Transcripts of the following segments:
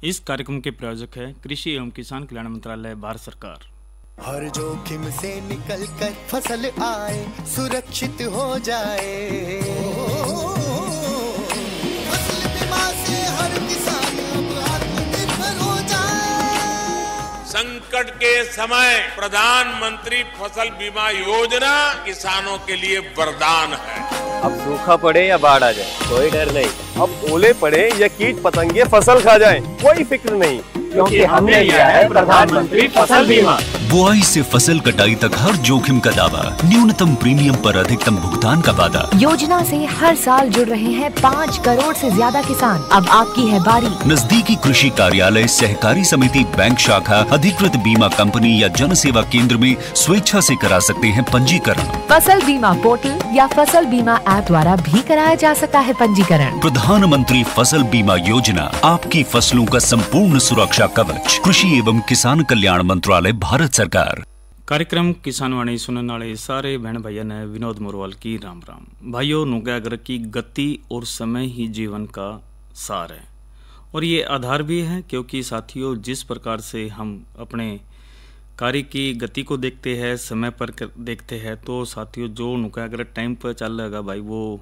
इस कार्यक्रम के प्रायोजक है कृषि एवं किसान कल्याण मंत्रालय, भारत सरकार। हर जोखिम से निकल कर फसल आए, सुरक्षित हो जाए। फसल बीमा से हर किसान अब आत्मनिर्भर हो जाए। संकट के समय प्रधानमंत्री फसल बीमा योजना किसानों के लिए वरदान है। अब सूखा पड़े या बाढ़ आ जाए, कोई डर नहीं। अब ओले पड़े या कीट पतंगे फसल खा जाए, कोई फिक्र नहीं, क्योंकि हमने लिया है प्रधानमंत्री फसल बीमा। बुआई से फसल कटाई तक हर जोखिम का दावा, न्यूनतम प्रीमियम पर अधिकतम भुगतान का वादा। योजना से हर साल जुड़ रहे हैं 5 करोड़ से ज्यादा किसान। अब आपकी है बारी। नजदीकी कृषि कार्यालय, सहकारी समिति, बैंक शाखा, अधिकृत बीमा कंपनी या जन सेवा केंद्र में स्वेच्छा से करा सकते हैं पंजीकरण। फसल बीमा पोर्टल या फसल बीमा ऐप द्वारा भी कराया जा सकता है पंजीकरण। प्रधानमंत्री फसल बीमा योजना, आपकी फसलों का संपूर्ण सुरक्षा कवच। कृषि एवं किसान कल्याण मंत्रालय, भारत सरकार। कार्यक्रम किसान वाणी सुनने वाले सारे बहन भाइयों ने विनोद मोरवाल की राम राम। भाइयों, नुगागर की गति और समय ही जीवन का सार है और ये आधार भी है, क्योंकि साथियों जिस प्रकार से हम अपने कार्य की गति को देखते हैं, समय पर देखते हैं, तो साथियों जो नुगागर टाइम पर चल रहेगा भाई वो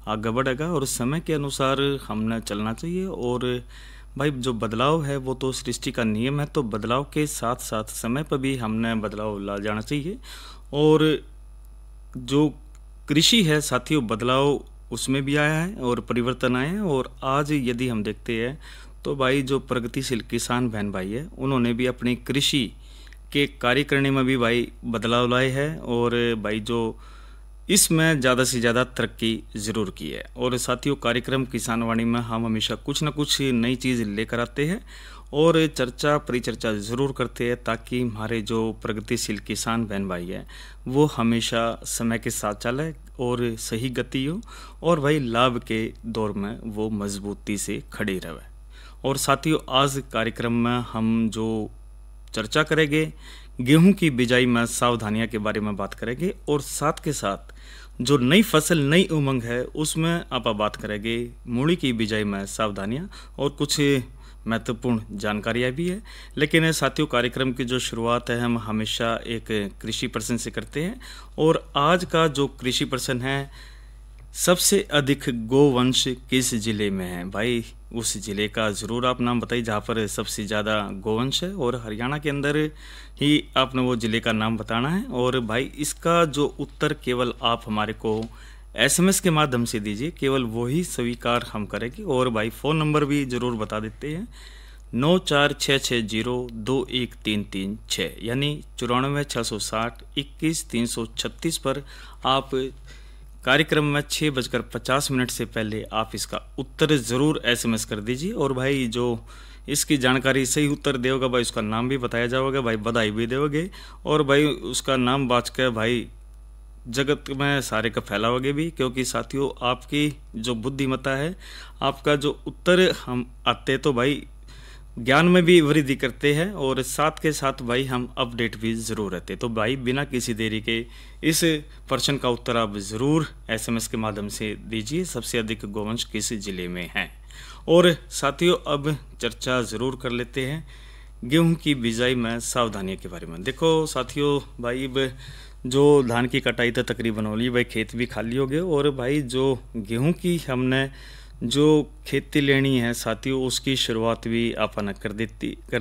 आगे बढ़ेगा और समय के अनुसार हमने चलना चाहिए। और भाई जो बदलाव है वो तो सृष्टि का नियम है, तो बदलाव के साथ साथ समय पर भी हमने बदलाव ला जाना चाहिए। और जो कृषि है साथियों, बदलाव उसमें भी आया है और परिवर्तन आया है। और आज यदि हम देखते हैं तो भाई जो प्रगतिशील किसान बहन भाई है, उन्होंने भी अपनी कृषि के कार्य करने में भी भाई बदलाव लाए हैं और भाई जो इसमें ज़्यादा से ज़्यादा तरक्की ज़रूर की है। और साथियों कार्यक्रम किसान वाणी में हम हमेशा कुछ न कुछ नई चीज़ लेकर आते हैं और चर्चा परिचर्चा ज़रूर करते हैं, ताकि हमारे जो प्रगतिशील किसान बहन भाई है वो हमेशा समय के साथ चले और सही गति हो और भाई लाभ के दौर में वो मजबूती से खड़े रहे। और साथियों आज कार्यक्रम में हम जो चर्चा करेंगे, गेहूं की बिजाई में सावधानियां के बारे में बात करेंगे और साथ के साथ जो नई फसल नई उमंग है उसमें आप बात करेंगे मूली की बिजाई में सावधानियां और कुछ महत्वपूर्ण जानकारियां भी है। लेकिन साथियों कार्यक्रम की जो शुरुआत है हम हमेशा एक कृषि प्रश्न से करते हैं और आज का जो कृषि प्रश्न है, सबसे अधिक गोवंश किस जिले में है? भाई उस जिले का ज़रूर आप नाम बताइए जहाँ पर सबसे ज़्यादा गोवंश है और हरियाणा के अंदर ही आपने वो जिले का नाम बताना है। और भाई इसका जो उत्तर केवल आप हमारे को SMS के माध्यम से दीजिए, केवल वही स्वीकार हम करेंगे। और भाई फ़ोन नंबर भी ज़रूर बता देते हैं 9466021336 यानी 94 660 21 336 पर आप कार्यक्रम में 6:50 से पहले आप इसका उत्तर ज़रूर SMS कर दीजिए। और भाई जो इसकी जानकारी सही उत्तर देगा भाई उसका नाम भी बताया जाएगा, भाई बधाई भी देोगे और भाई उसका नाम बाज कर भाई जगत में सारे का फैलाओगे भी, क्योंकि साथियों आपकी जो बुद्धिमत्ता है, आपका जो उत्तर हम आते तो भाई ज्ञान में भी वृद्धि करते हैं और साथ के साथ भाई हम अपडेट भी ज़रूर रहते। तो भाई बिना किसी देरी के इस प्रश्न का उत्तर आप ज़रूर SMS के माध्यम से दीजिए, सबसे अधिक गोवंश किस जिले में है। और साथियों अब चर्चा ज़रूर कर लेते हैं गेहूं की बिजाई में सावधानियों के बारे में। देखो साथियों भाई जो धान की कटाई तो तकरीबन हो ली, भाई खेत भी खाली हो गए और भाई जो गेहूं की हमने जो खेती लेनी है साथियों उसकी शुरुआत भी आपने कर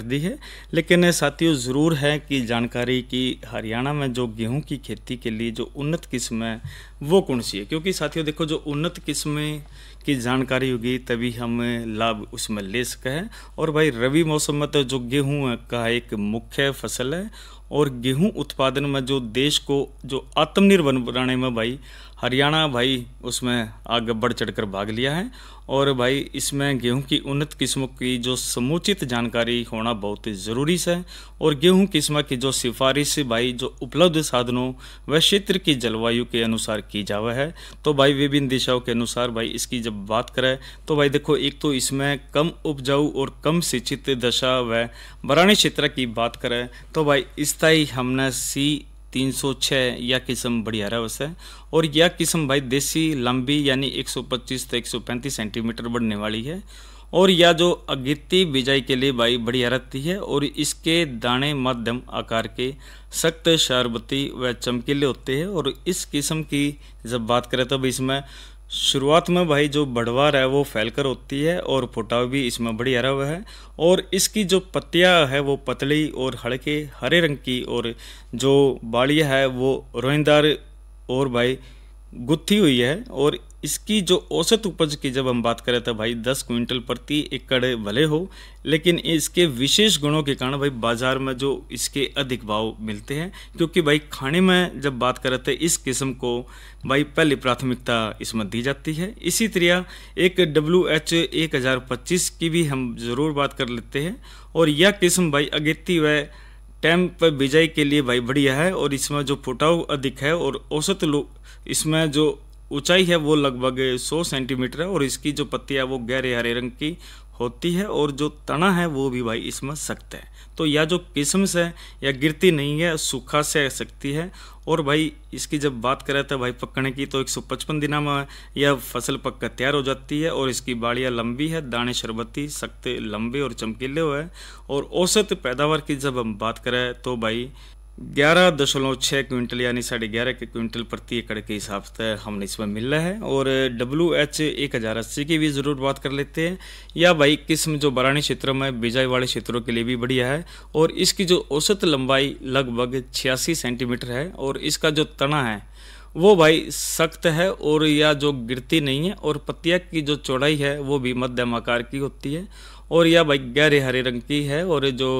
दी है। लेकिन साथियों ज़रूर है कि जानकारी की हरियाणा में जो गेहूं की खेती के लिए जो उन्नत किस्म है वो कौन सी है, क्योंकि साथियों देखो जो उन्नत किस्म की जानकारी होगी तभी हम लाभ उसमें ले सके हैं। और भाई रबी मौसम में तो जो गेहूं का एक मुख्य फसल है और गेहूं उत्पादन में जो देश को जो आत्मनिर्भर बनाने में भाई हरियाणा भाई उसमें आगे बढ़ चढ़कर भाग लिया है। और भाई इसमें गेहूं की उन्नत किस्मों की जो समुचित जानकारी होना बहुत ज़रूरी है और गेहूं किस्म की जो सिफारिश भाई जो उपलब्ध साधनों व क्षेत्र की जलवायु के अनुसार की जावा है। तो भाई विभिन्न दिशाओं के अनुसार भाई इसकी जब बात करें तो भाई देखो एक तो इसमें कम उपजाऊ और कम सिंचित दशा व बरानी क्षेत्र की बात करें तो भाई स्थायी हमने C306 यह किस्म बढ़िया रहा है और यह किस्म भाई देसी लंबी यानी 125 से 135 सेंटीमीटर बढ़ने वाली है। और यह जो अगिती बिजाई के लिए भाई बढ़िया रहती है और इसके दाने मध्यम आकार के, सख्त, शरबती व चमकीले होते हैं। और इस किस्म की जब बात करें तो भाई इसमें शुरुआत में भाई जो बढ़वार है वो फैलकर होती है और फुटाव भी इसमें बढ़िया रहा हुआ है। और इसकी जो पत्तियां है वो पतली और हल्के हरे रंग की, और जो बालियां है वो रोइंदार और भाई गुत्थी हुई है। और इसकी जो औसत उपज की जब हम बात करें तो भाई 10 क्विंटल प्रति एकड़ भले हो, लेकिन इसके विशेष गुणों के कारण भाई बाजार में जो इसके अधिक भाव मिलते हैं, क्योंकि भाई खाने में जब बात करें तो इस किस्म को भाई पहली प्राथमिकता इसमें दी जाती है। इसी तरह एक WH 1025 की भी हम ज़रूर बात कर लेते हैं। और यह किस्म भाई अगेती व टाइम पर बिजाई के लिए भाई बढ़िया है और इसमें जो फुटाव अधिक है और औसत इसमें जो ऊंचाई है वो लगभग 100 सेंटीमीटर है। और इसकी जो पत्तियां वो गहरे हरे रंग की होती है और जो तना है वो भी भाई इसमें सख्त है। तो यह जो किस्म से या गिरती नहीं है, सूखा से सकती है। और भाई इसकी जब बात करें तो भाई पकने की तो 155 दिनों में यह फसल पक कर तैयार हो जाती है। और इसकी बाड़ियाँ लंबी है, दाने शरबती, सख्त, लंबे और चमकीले हुए हैं। और औसत पैदावार की जब हम बात करें तो भाई 11.6 क्विंटल यानी 11.5 क्विंटल प्रति एकड़ के हिसाब से हमने इसमें मिल रहा है। और WH 1080 की भी ज़रूर बात कर लेते हैं। या भाई किस्म जो बरानी क्षेत्रों में बिजाई वाले क्षेत्रों के लिए भी बढ़िया है। और इसकी जो औसत लंबाई लगभग 86 सेंटीमीटर है। और इसका जो तना है वो भाई सख्त है और यह जो गिरती नहीं है। और पत्तियाँ की जो चौड़ाई है वो भी मध्यम आकार की होती है और यह भाई गहरे हरे रंग की है। और जो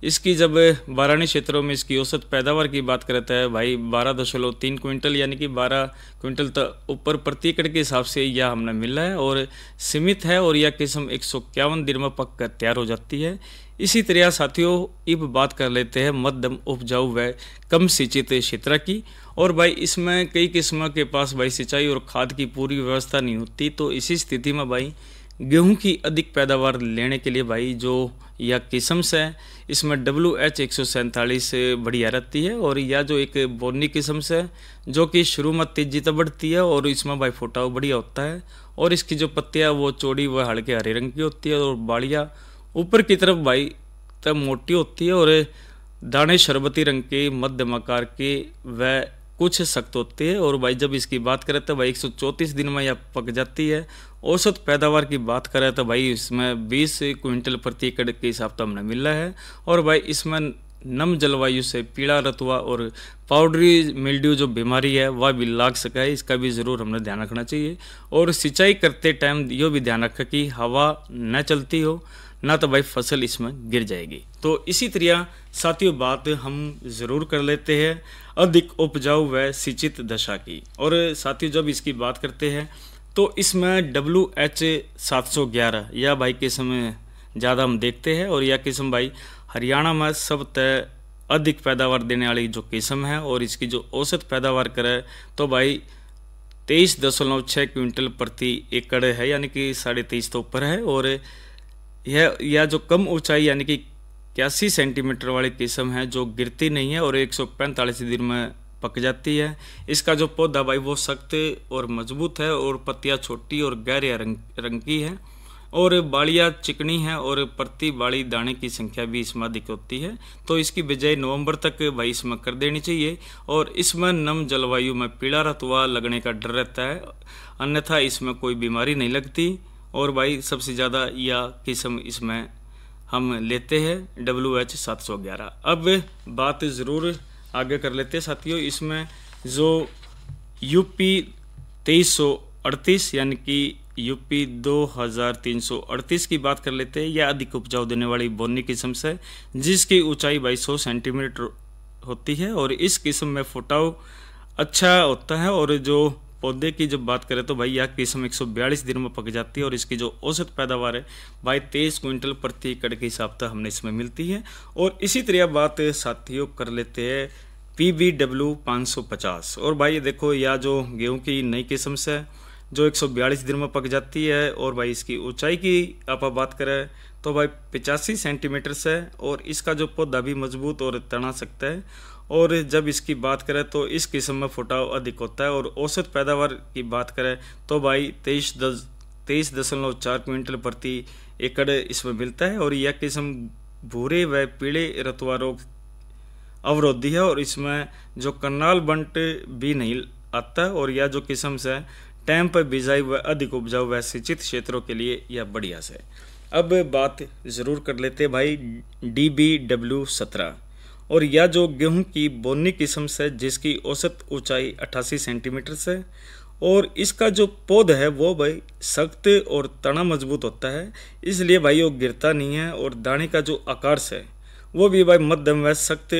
इसकी जब बारानी क्षेत्रों में इसकी औसत पैदावार की बात करते हैं भाई 12.3 क्विंटल यानी कि 12 क्विंटल तक ऊपर प्रति एकड़ के हिसाब से यह हमने मिला है और सीमित है। और यह किस्म 151 दिन में पक कर तैयार हो जाती है। इसी तरह साथियों अब बात कर लेते हैं मध्यम उपजाऊ व कम सिंचित क्षेत्र की। और भाई इसमें कई किस्मों के पास भाई सिंचाई और खाद की पूरी व्यवस्था नहीं होती। तो इसी स्थिति में भाई गेहूं की अधिक पैदावार लेने के लिए भाई जो यह किस्म है इसमें WH 147 बढ़िया रहती है। और यह जो एक बोनी किस्म है जो कि शुरू में तेजी तो बढ़ती है और इसमें भाई फुटाव बढ़िया होता है। और इसकी जो पत्तियां वो चौड़ी व हल्के हरे रंग की होती है और बाड़ियाँ ऊपर की तरफ भाई तब मोटी होती है और दाने शरबती रंग के, मध्यम आकार के व कुछ सख्त होते हैं। और भाई जब इसकी बात करें तो भाई 134 दिन में यह पक जाती है। औसत पैदावार की बात करें तो भाई इसमें 20 क्विंटल प्रति एकड़ के हिसाब से हमने मिला है। और भाई इसमें नम जलवायु से पीला रतुआ और पाउडरी मिल्ड्यू जो बीमारी है वह भी लाग सका है, इसका भी ज़रूर हमने ध्यान रखना चाहिए। और सिंचाई करते टाइम ये भी ध्यान रखें कि हवा न चलती हो ना तो भाई फसल इसमें गिर जाएगी। तो इसी तरह साथियों बात हम ज़रूर कर लेते हैं अधिक उपजाऊ व सिंचित दशा की। और साथियों जब इसकी बात करते हैं तो इसमें WH 711 यह भाई किस्म ज़्यादा हम देखते हैं। और यह किस्म भाई हरियाणा में सबसे अधिक पैदावार देने वाली जो किस्म है। और इसकी जो औसत पैदावार करे तो भाई 23.6 क्विंटल प्रति एकड़ है यानी कि 23.5 तो ऊपर है। और यह जो कम ऊंचाई यानी कि 81 सेंटीमीटर वाली किस्म है जो गिरती नहीं है और 145 दिन में पक जाती है। इसका जो पौधा भाई वो सख्त और मजबूत है और पत्तियां छोटी और गहरे रंग की है और बाड़ियाँ चिकनी है और प्रति बाड़ी दाने की संख्या भी इसमें अधिक होती है। तो इसकी बिजाई नवंबर तक भाई इसमें कर देनी चाहिए। और इसमें नम जलवायु में पीला रतुआ लगने का डर रहता है, अन्यथा इसमें कोई बीमारी नहीं लगती। और भाई सबसे ज़्यादा यह किस्म इसमें हम लेते हैं WH 711। अब बात ज़रूर आगे कर लेते हैं साथियों, इसमें जो UP 2338 यानी कि UP 2338 की बात कर लेते हैं। यह अधिक उपजाऊ देने वाली बोनी किस्म से जिसकी ऊंचाई 100 सेंटीमीटर होती है। और इस किस्म में फुटाव अच्छा होता है। और जो पौधे की जब बात करें तो भाई यह किस्म 142 दिन में पक जाती है। और इसकी जो औसत पैदावार है भाई 23 क्विंटल प्रति एकड़ के हिसाब से हमने इसमें मिलती है। और इसी तरह बात साथियों कर लेते हैं PBW 550। और भाई देखो यह जो गेहूं की नई किस्म से जो 142 दिन में पक जाती है। और भाई इसकी ऊंचाई की आप बात करें तो भाई 85 सेंटीमीटर से और इसका जो पौधा भी मजबूत और तना सकता है। और जब इसकी बात करें तो इस किस्म में फुटाव अधिक होता है। और औसत पैदावार की बात करें तो भाई 23.4 क्विंटल प्रति एकड़ इसमें मिलता है। और यह किस्म भूरे व पीले रतुआ रोग अवरोधी है और इसमें जो करनाल बंट भी नहीं आता। और यह जो किस्म से टाइम पर बिजाई व अधिक उपजाऊ व सिंचित क्षेत्रों के लिए यह बढ़िया से। अब बात जरूर कर लेते हैं भाई DBW17 और यह जो गेहूं की बोनी किस्म से जिसकी औसत ऊंचाई 88 सेंटीमीटर से और इसका जो पौध है वो भाई सख्त और तना मजबूत होता है, इसलिए भाई वो गिरता नहीं है। और दाने का जो आकार से वो भी भाई मध्यम व सख्त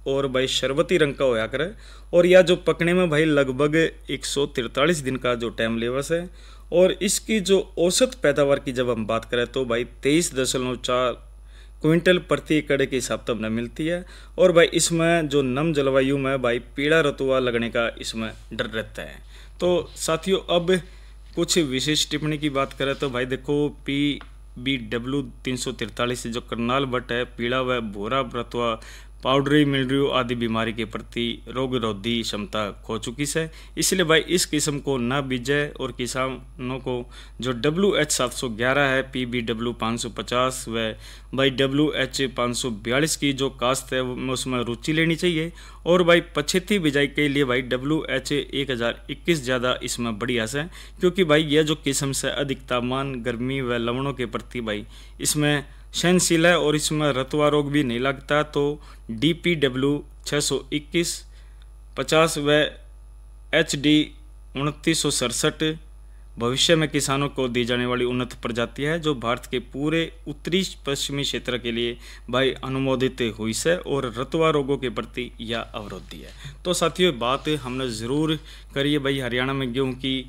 और भाई शरबती रंग का होया करे। और यह जो पकने में भाई लगभग 143 दिन का जो टाइम लेवस है। और इसकी जो औसत पैदावार की जब हम बात करें तो भाई 23.4 क्विंटल प्रति एकड़ के हिसाब से हमें मिलती है। और भाई इसमें जो नम जलवायु में भाई पीला रतुआ लगने का इसमें डर रहता है। तो साथियों अब कुछ विशेष टिप्पणी की बात करें तो भाई देखो PBW 343 जो करनाल बट है पीला व भूरा रतुआ पाउडरी मिल्ड्यू आदि बीमारी के प्रति रोग रोधी क्षमता खो चुकी है, इसलिए भाई इस किस्म को न बीजे। और किसानों को जो WH711 है PBW 550 व भाई WH 542 की जो काश्त है उसमें रुचि लेनी चाहिए। और भाई पछेती बिजाई के लिए भाई WH 1021 ज़्यादा इसमें बढ़िया है, क्योंकि भाई यह जो किस्म से अधिक तापमान गर्मी व लवणों के प्रति भाई इसमें सहनशील है और इसमें रतुआ रोग भी नहीं लगता। तो DPW 621 50 व HD 2967 भविष्य में किसानों को दी जाने वाली उन्नत प्रजाति है जो भारत के पूरे उत्तरी पश्चिमी क्षेत्र के लिए भाई अनुमोदित हुई है और रतुआ रोगों के प्रति यह अवरोधी है। तो साथियों बात हमने ज़रूर करी भाई हरियाणा में गेहूं की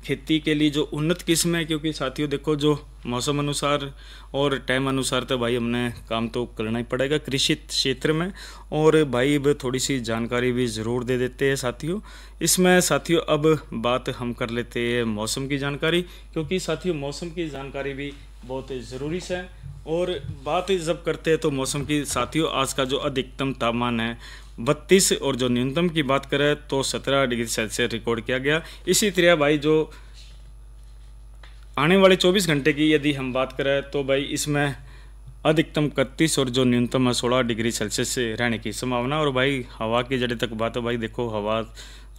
खेती के लिए जो उन्नत किस्म है, क्योंकि साथियों देखो जो मौसम अनुसार और टाइम अनुसार तो भाई हमने काम तो करना ही पड़ेगा कृषि क्षेत्र में। और भाई अब थोड़ी सी जानकारी भी ज़रूर दे देते हैं साथियों इसमें। साथियों अब बात हम कर लेते हैं मौसम की जानकारी, क्योंकि साथियों मौसम की जानकारी भी बहुत ज़रूरी है। और बात जब करते हैं तो मौसम की साथियों आज का जो अधिकतम तापमान है 32 और जो न्यूनतम की बात करें तो 17 डिग्री सेल्सियस रिकॉर्ड किया गया। इसी तरह भाई जो आने वाले 24 घंटे की यदि हम बात करें तो भाई इसमें अधिकतम 31 और जो न्यूनतम है 16 डिग्री सेल्सियस से रहने की संभावना। और भाई हवा की जड़े तक बात है भाई देखो हवा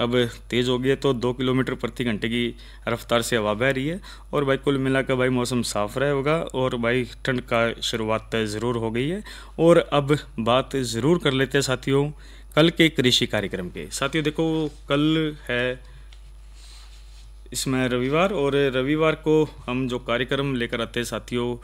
अब तेज़ हो गई है तो 2 किलोमीटर प्रति घंटे की रफ्तार से हवा बह रही है। और भाई कुल मिलाकर भाई मौसम साफ रहा होगा और भाई ठंड का शुरुआत ज़रूर हो गई है। और अब बात ज़रूर कर लेते हैं साथियों कल के कृषि कार्यक्रम के। साथियों देखो कल है इसमें रविवार और रविवार को हम जो कार्यक्रम लेकर आते हैं साथियों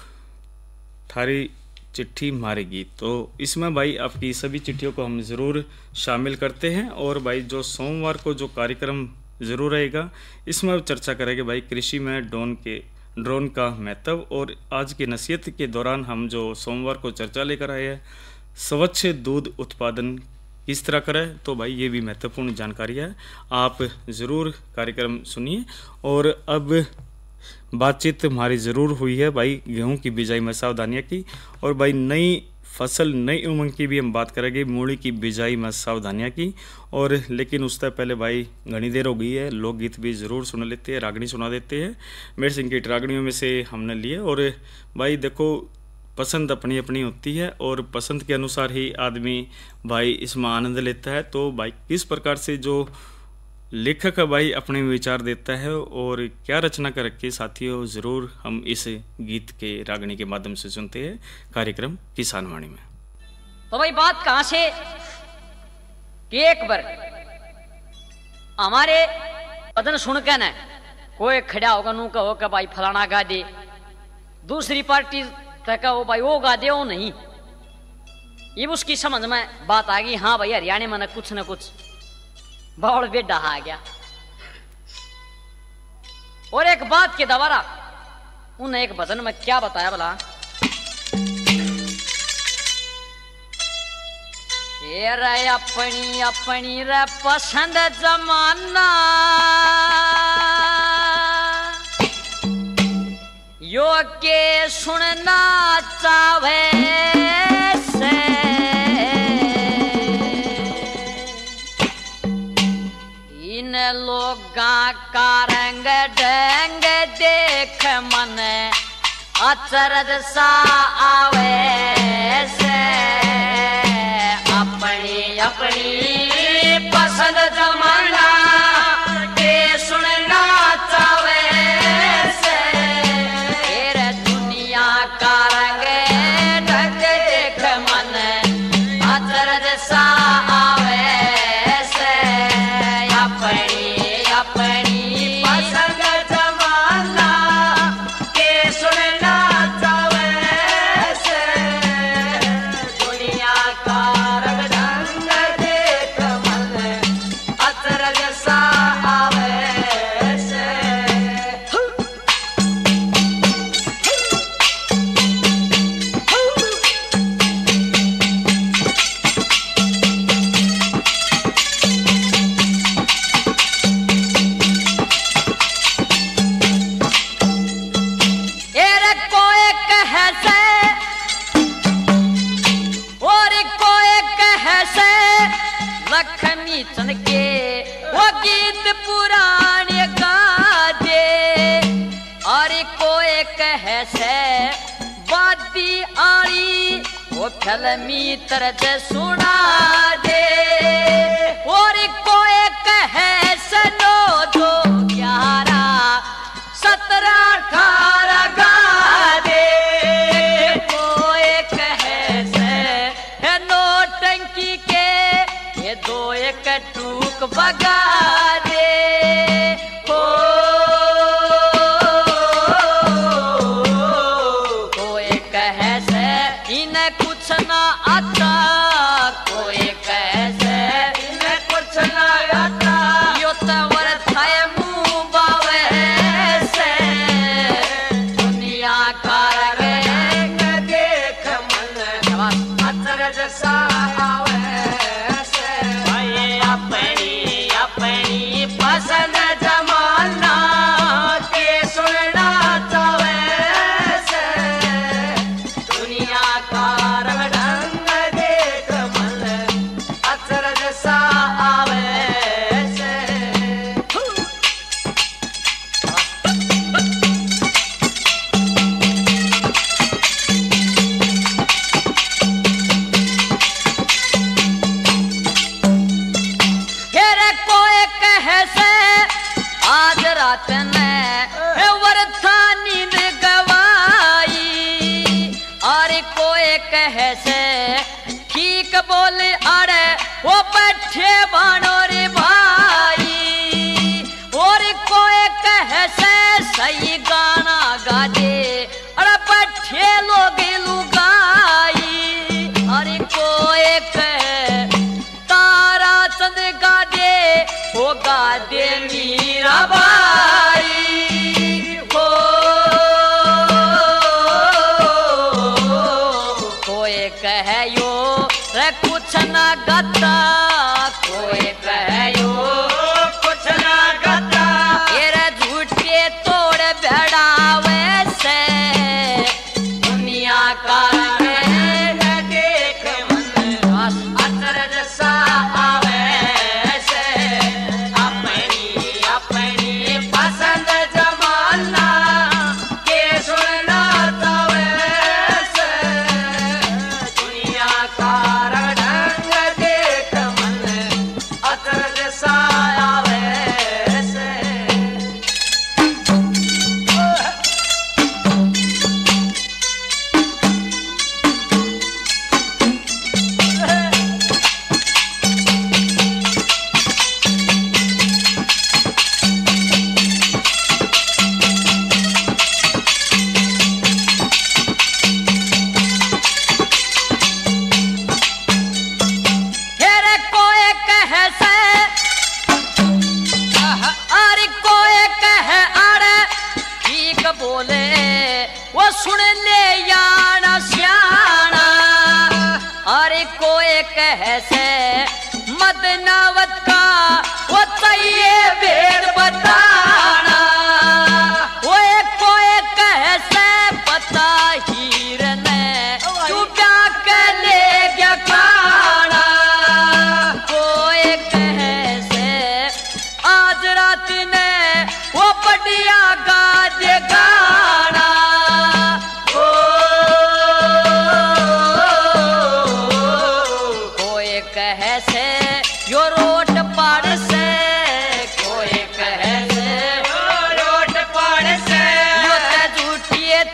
थारी चिट्ठी मारेगी, तो इसमें भाई आपकी सभी चिट्ठियों को हम ज़रूर शामिल करते हैं। और भाई जो सोमवार को जो कार्यक्रम ज़रूर रहेगा इसमें चर्चा करेंगे भाई कृषि में ड्रोन का महत्व। और आज की नसीहत के दौरान हम जो सोमवार को चर्चा लेकर आए हैं स्वच्छ दूध उत्पादन किस तरह करें, तो भाई ये भी महत्वपूर्ण जानकारी है, आप ज़रूर कार्यक्रम सुनिए। और अब बातचीत हमारी ज़रूर हुई है भाई गेहूं की बिजाई में सावधानियां की। और भाई नई फसल नई उमंग की भी हम बात करेंगे, मूली की बिजाई में सावधानियां की। और लेकिन उससे पहले भाई घनी देर हो गई है, लोकगीत भी ज़रूर सुन लेते हैं, रागनी सुना देते हैं। मेर सिंह की रागनियों में से हमने लिए। और भाई देखो पसंद अपनी अपनी होती है और पसंद के अनुसार ही आदमी भाई इसमें आनंद लेता है। तो भाई किस प्रकार से जो लेखक है भाई अपने विचार देता है और क्या रचना कर रखी है साथियों ज़रूर हम इस गीत के रागनी के माध्यम से सुनते हैं कार्यक्रम किसान वाणी में। तो भाई बात कहाँ से कि एक बार हमारे बदन सुन के न कोई खड़ा होगा नू कहो कि भाई फलाना गा दे, दूसरी पार्टी तक कहो भाई वो गा दे वो नहीं। ये उसकी समझ में बात आ गई हाँ भाई हरियाणा में कुछ न कुछ बावड़ बेटा आ गया। और एक बात के दोबारा उन्हें एक भजन में क्या बताया भला, ये रे अपनी अपनी रे पसंद जमाना यो के सुनना चाहे से इन लोगा का रंग ढंग देख मन अचरज सा आवे से अपनी अपनी पसंद जमाना के सुनना चावे से तेरे दुनिया का रंग ढंग देख मन अचरज सा आवे से अपनी अपनी पसंद जमाना के सुनना चावे से दुनिया का रंग ढंग देख मन अचरज सा आवे से एरे कोई कहे से और कोई कहे से लक्ष्मी चंद के वो गीत पुराने गा दे और कोई कहे से बादी आली वो फिल्मी तरज सुना दे और कोई कहे से 9 2 11 17 18 गा दे कोई कहे से है नौटंकी के ये 2 1 टूक बगा दे हो कोई कहे से इन्हें कुछ ना आता कोई कहे से इन्हें कुछ ना आता यो तवर थाए मुंह बावे से दुनिया का रंग देख मन अचरज सा आवे से भाई अपनी अपनी पसंद जमाना के सुनना चावे से दुनिया का रंग ढंग देख मन अचरज सा आवे से हेरे कोई कहे से आज रात ने वर्था नींद गवाई और कोई कहे से ठीक बोले अरे वो बैठे बानो रे भाई और कोई कहे से सही गाना गा दे अरे बैठे लोग लुगाई अरे कोई कहे तारा चंद गा दे वो गा दे मीरा बाई हो कोई कहे यो रे कुछ ना गाता कोई कहे यो कुछ ना गाता ये रे झूठे तोड़ बेड़ावे से दुनिया का रंग देख मन अचरज सा आवे से अपनी अपनी पसंद जमाना के सुनना चावे से दुनिया का रंग ढंग देख मन अचरज सा आवे से हेरे कोई कहे से अरे कोई कहे अरे ठीक बोले वो सुन ले याना श्याना अरे कोई कहे से मदनावत का वो तये वेद बताना वो कोई कहे से पता हीर ने तू क्या कर ले गया खाना कोई कहे से आज रात ने वो बढ़िया गा देगा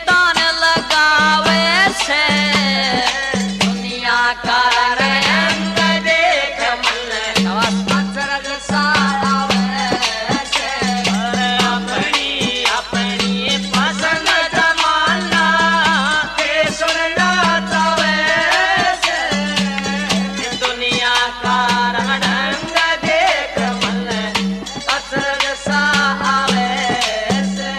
तान लगावे से दुनिया का रंग देख मन अचरज सा आवे से अपनी अपनी पसंद जमाना के सुनना चावे से दुनिया का रंग देख मन अचरज सा आवे से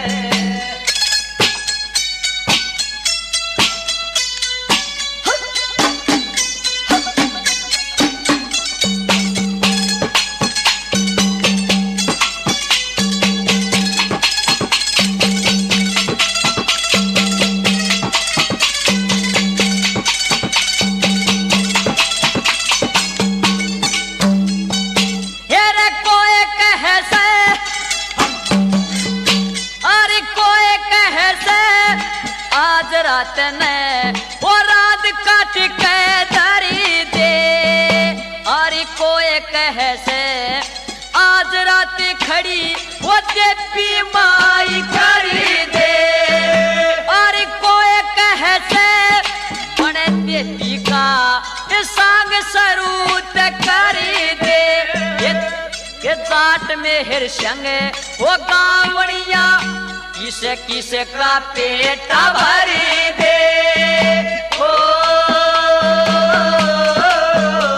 रात ने वो रात काट के धरी दे और कोई कहे से आज रात खड़ी वो देवी माई करी दे और कोई कहे से बड़े देवी का संग सरूत करी दे ये जाट में हिर संग वो गावड़िया किसे किसे का पेट भरी दे हो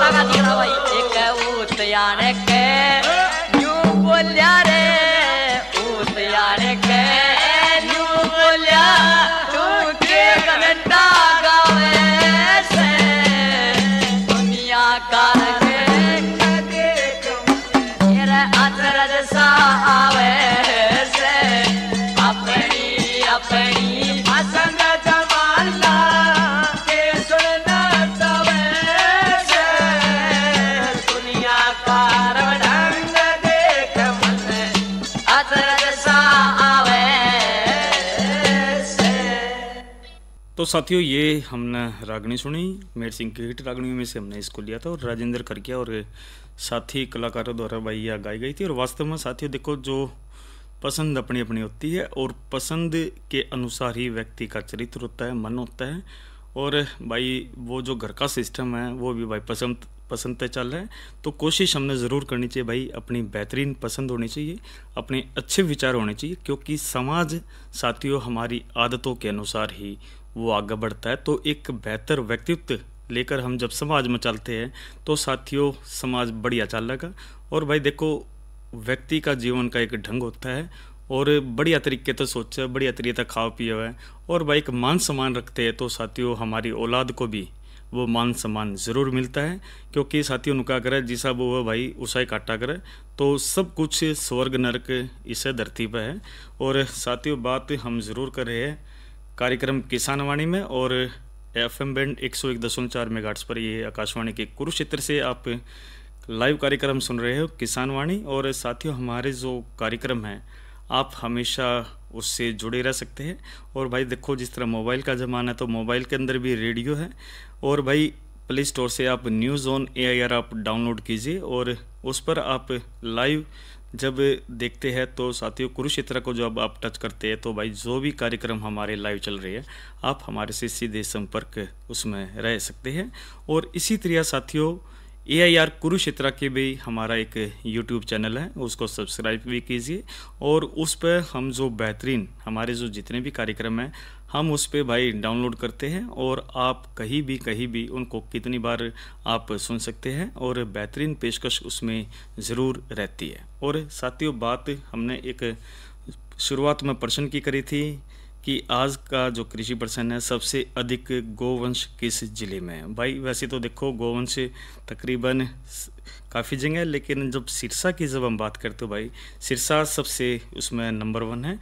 लगा दिया भाई एक उतयान के यूं बोलिया रे उतयान के यूं बोलिया तू के घंटा गावे से दुनिया का देख मेरा अचरज सा आवे से अपनी पसंद जमाना के सुनना चावे से दुनिया का रंग देख मन अचरज सा आवे से। तो साथियों, ये हमने रागनी सुनी मेर सिंह की हिट रागनियों में से हमने इसको लिया था और राजेंद्र करकिया और साथी कलाकारों द्वारा भाई यह गाई गई थी। और वास्तव में साथियों देखो, जो पसंद अपनी अपनी होती है और पसंद के अनुसार ही व्यक्ति का चरित्र होता है, मन होता है। और भाई वो जो घर का सिस्टम है वो भी भाई पसंद पे चल रहा है। तो कोशिश हमने ज़रूर करनी चाहिए भाई, अपनी बेहतरीन पसंद होनी चाहिए, अपने अच्छे विचार होने चाहिए, क्योंकि समाज साथियों हमारी आदतों के अनुसार ही वो आगे बढ़ता है। तो एक बेहतर व्यक्तित्व लेकर हम जब समाज में चलते हैं तो साथियों समाज बढ़िया चलेगा। और भाई देखो, व्यक्ति का जीवन का एक ढंग होता है और बढ़िया तरीके से सोचे, बढ़िया तरीके से खाओ पियो है और भाई एक मान सम्मान रखते हैं। तो साथियों हमारी औलाद को भी वो मान सम्मान ज़रूर मिलता है, क्योंकि साथियों उनका करे जिसा वो भाई उसा ही काटा करे। तो सब कुछ स्वर्ग नरक इसे धरती पर है। और साथियों बात हम ज़रूर कर रहे हैं कार्यक्रम किसान वाणी में, और FM बैंड 101.4 मेगाहर्ट्ज़ पर ये आकाशवाणी के कुरुक्षेत्र से आप लाइव कार्यक्रम सुन रहे हो किसान वाणी। और साथियों हमारे जो कार्यक्रम हैं आप हमेशा उससे जुड़े रह सकते हैं। और भाई देखो, जिस तरह मोबाइल का ज़माना है तो मोबाइल के अंदर भी रेडियो है। और भाई प्ले स्टोर से आप न्यूज़ ऑन AIR आप डाउनलोड कीजिए और उस पर आप लाइव जब देखते हैं तो साथियों कुरुक्षेत्र को जब आप टच करते हैं तो भाई जो भी कार्यक्रम हमारे लाइव चल रहे हैं आप हमारे से सीधे संपर्क उसमें रह सकते हैं। और इसी तरह साथियों AIR कुरुक्षेत्र के भी हमारा एक YouTube चैनल है, उसको सब्सक्राइब भी कीजिए। और उस पर हम जो बेहतरीन हमारे जो जितने भी कार्यक्रम हैं हम उस पर भाई डाउनलोड करते हैं और आप कहीं भी उनको कितनी बार आप सुन सकते हैं और बेहतरीन पेशकश उसमें ज़रूर रहती है। और साथियों बात हमने एक शुरुआत में प्रश्न की करी थी कि आज का जो कृषि प्रश्न है सबसे अधिक गोवंश किस जिले में है। भाई वैसे तो देखो गोवंश तकरीबन काफ़ी जगह है, लेकिन जब सिरसा की जब हम बात करते हो भाई सिरसा सबसे उसमें नंबर 1 है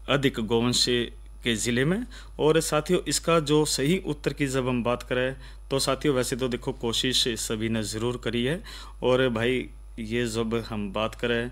अधिक गोवंश के ज़िले में। और साथियों इसका जो सही उत्तर की जब हम बात करें तो साथियों वैसे तो देखो कोशिश सभी ने ज़रूर करी है। और भाई ये जब हम बात करें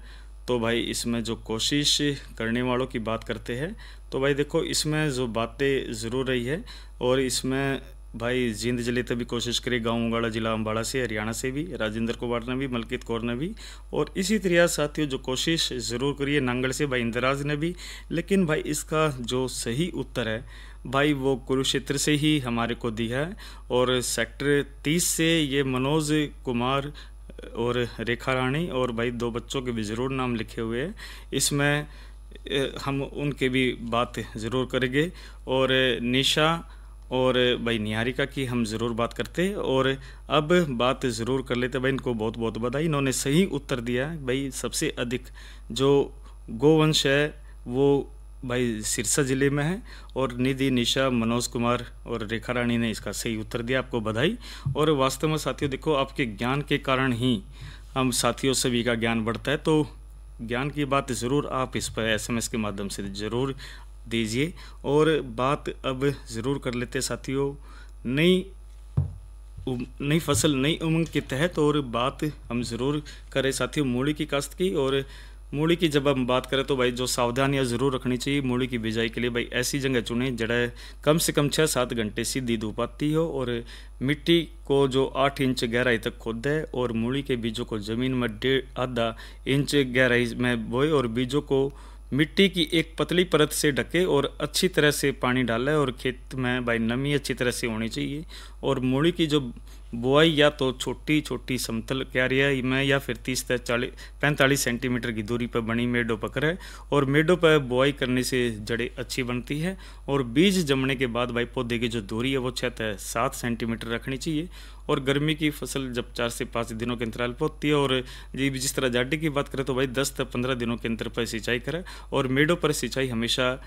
तो भाई इसमें जो कोशिश करने वालों की बात करते हैं तो भाई देखो इसमें जो बातें ज़रूर रही है और इसमें भाई जींद जिले तक भी कोशिश करे, गाँव उगाड़ा जिला अम्बाड़ा से, हरियाणा से भी राजेंद्र कुमार ने भी, मलकित कौर ने भी, और इसी तरह साथियों जो कोशिश ज़रूर करिए नांगल से भाई इंदराज ने भी। लेकिन भाई इसका जो सही उत्तर है भाई वो कुरुक्षेत्र से ही हमारे को दिया है, और सेक्टर 30 से ये मनोज कुमार और रेखा रानी और भाई 2 बच्चों के भी ज़रूर नाम लिखे हुए हैं। इसमें हम उनके भी बात ज़रूर करेंगे, और निशा और भाई निहारिका की हम ज़रूर बात करते। और अब बात ज़रूर कर लेते भाई, इनको बहुत बहुत बधाई, इन्होंने सही उत्तर दिया है भाई। सबसे अधिक जो गोवंश है वो भाई सिरसा ज़िले में है, और निधि, निशा, मनोज कुमार और रेखा रानी ने इसका सही उत्तर दिया, आपको बधाई। और वास्तव में साथियों देखो, आपके ज्ञान के कारण ही हम साथियों सभी का ज्ञान बढ़ता है, तो ज्ञान की बात ज़रूर आप इस पर SMS के माध्यम से ज़रूर दीजिए। और बात अब ज़रूर कर लेते साथियों नई फसल नई उमंग के तहत, और बात हम ज़रूर करें साथियों मूली की काश्त की। और मूली की जब हम बात करें तो भाई जो सावधानियां ज़रूर रखनी चाहिए मूली की बिजाई के लिए, भाई ऐसी जगह चुने जड़े कम से कम 6-7 घंटे सीधी धूप आती हो, और मिट्टी को जो 8 इंच गहराई तक खोद है, और मूली के बीजों को ज़मीन में 1.5 इंच गहराई में बोए, और बीजों को मिट्टी की एक पतली परत से ढके और अच्छी तरह से पानी डालें, और खेत में भाई नमी अच्छी तरह से होनी चाहिए। और मूली की जो बुआई या तो छोटी छोटी समतल क्यारियाँ में या फिर 30 से 45 सेंटीमीटर की दूरी पर बनी मेडों पर करें, और मेडों पर बुआई करने से जड़ें अच्छी बनती है। और बीज जमने के बाद भाई पौधे की जो दूरी है वो 6 से 7 सेंटीमीटर रखनी चाहिए। और गर्मी की फसल जब 4 से 5 दिनों के अंतराल पर होती है, और जिस तरह जाड़े की बात करें तो भाई 10 से 15 दिनों के अंतर पर सिंचाई करें, और मेडों पर सिंचाई हमेशा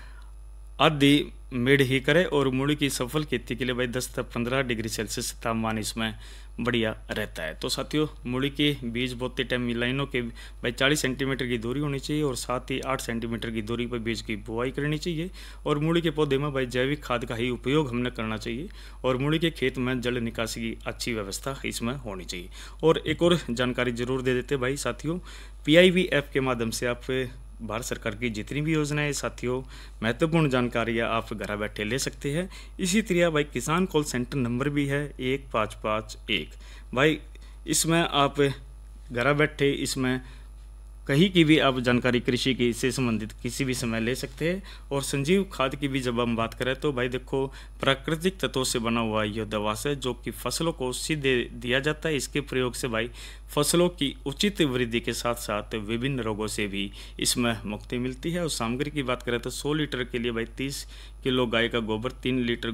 आधी मेड ही करें। और मूली की सफल खेती के लिए भाई 10 से 15 डिग्री सेल्सियस तापमान इसमें बढ़िया रहता है। तो साथियों मूली के बीज बोते टाइम लाइनों के भाई 40 सेंटीमीटर की दूरी होनी चाहिए, और साथ ही 8 सेंटीमीटर की दूरी पर बीज की बुआई करनी चाहिए। और मूली के पौधे में भाई जैविक खाद का ही उपयोग हमने करना चाहिए, और मूली के खेत में जल निकासी की अच्छी व्यवस्था इसमें होनी चाहिए। और एक और जानकारी जरूर दे देते भाई साथियों, PIB ऐप के माध्यम से आप भारत सरकार की जितनी भी योजनाएं साथियों महत्वपूर्ण जानकारियां आप घर बैठे ले सकते हैं। इसी तरह भाई किसान कॉल सेंटर नंबर भी है 1551 भाई, इसमें आप घर बैठे इसमें कहीं की भी आप जानकारी कृषि की से संबंधित किसी भी समय ले सकते हैं। और संजीव खाद की भी जब हम बात करें तो भाई देखो प्राकृतिक तत्वों से बना हुआ यह दवा है जो कि फसलों को सीधे दिया जाता है। इसके प्रयोग से भाई फसलों की उचित वृद्धि के साथ साथ विभिन्न रोगों से भी इसमें मुक्ति मिलती है। और सामग्री की बात करें तो 100 लीटर के लिए भाई 30 किलो गाय का गोबर, 3 लीटर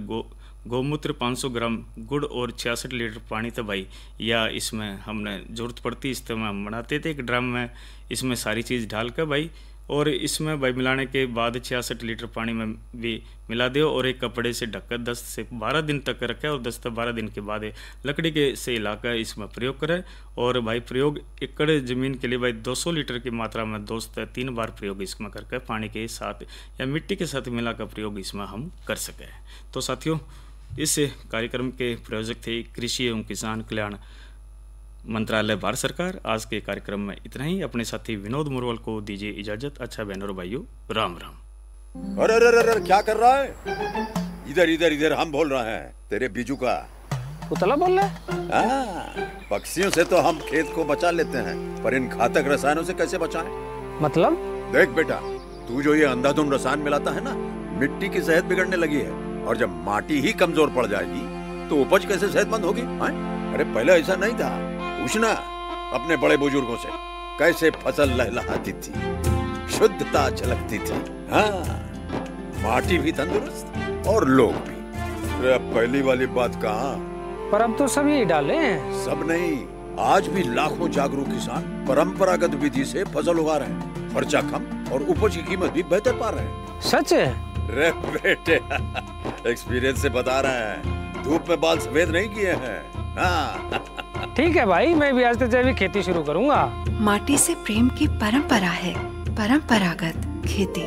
गौमूत्र, 500 ग्राम गुड़ और 66 लीटर पानी था भाई, या इसमें हमने ज़रूरत पड़ती इस्तेमाल हम बनाते थे एक ड्रम में, इसमें सारी चीज़ डाल कर भाई, और इसमें भाई मिलाने के बाद 66 लीटर पानी में भी मिला दो और एक कपड़े से ढककर 10 से 12 दिन तक रखें, और 10 से 12 दिन के बाद लकड़ी के से हिलाकर इसमें प्रयोग करें। और भाई प्रयोग एकड़ ज़मीन के लिए भाई 200 लीटर की मात्रा में 2 से 3 बार प्रयोग इसमें करके पानी के साथ या मिट्टी के साथ मिलाकर प्रयोग इसमें हम कर सकें। तो साथियों इस कार्यक्रम के प्रायोजक थे कृषि एवं किसान कल्याण मंत्रालय भारत सरकार। आज के कार्यक्रम में इतना ही। अपने साथी विनोद मोरवाल को दीजिए इजाजत। अच्छा बहनों और भाइयों, राम राम। अरे अरे अरे क्या कर रहा है? इधर इधर इधर हम बोल रहे हैं तेरे बीजू का। उतला बोल रहा है? पक्षियों से तो हम खेत को बचा लेते हैं, पर इन घातक रसायनों से कैसे बचाएं? मतलब? देख बेटा, तू जो ये अंधाधुंध रसायन मिलाता है ना, मिट्टी की सेहत बिगड़ने लगी है, और जब माटी ही कमजोर पड़ जाएगी तो उपज कैसे सेहतमंद होगी? अरे पहले ऐसा नहीं था, पूछना अपने बड़े बुजुर्गों से, कैसे फसल लहलहाती थी, शुद्धता झलकती थी। हाँ, माटी भी तंदुरुस्त और लोग भी। अरे पहली वाली बात कहाँ? पर अब तो सभी डाले हैं। सब नहीं, आज भी लाखों जागरूक किसान परंपरागत विधि से फसल उगा रहे हैं, खर्चा कम और उपज की कीमत भी बेहतर पा रहे हैं। सच है? रे बेटे एक्सपीरियंस से बता रहे हैं, धूप में बाल सफेद नहीं किए हैं। हाँ। ठीक है भाई, मैं भी आज से जैविक खेती शुरू करूंगा। माटी से प्रेम की परंपरा है, परंपरागत खेती।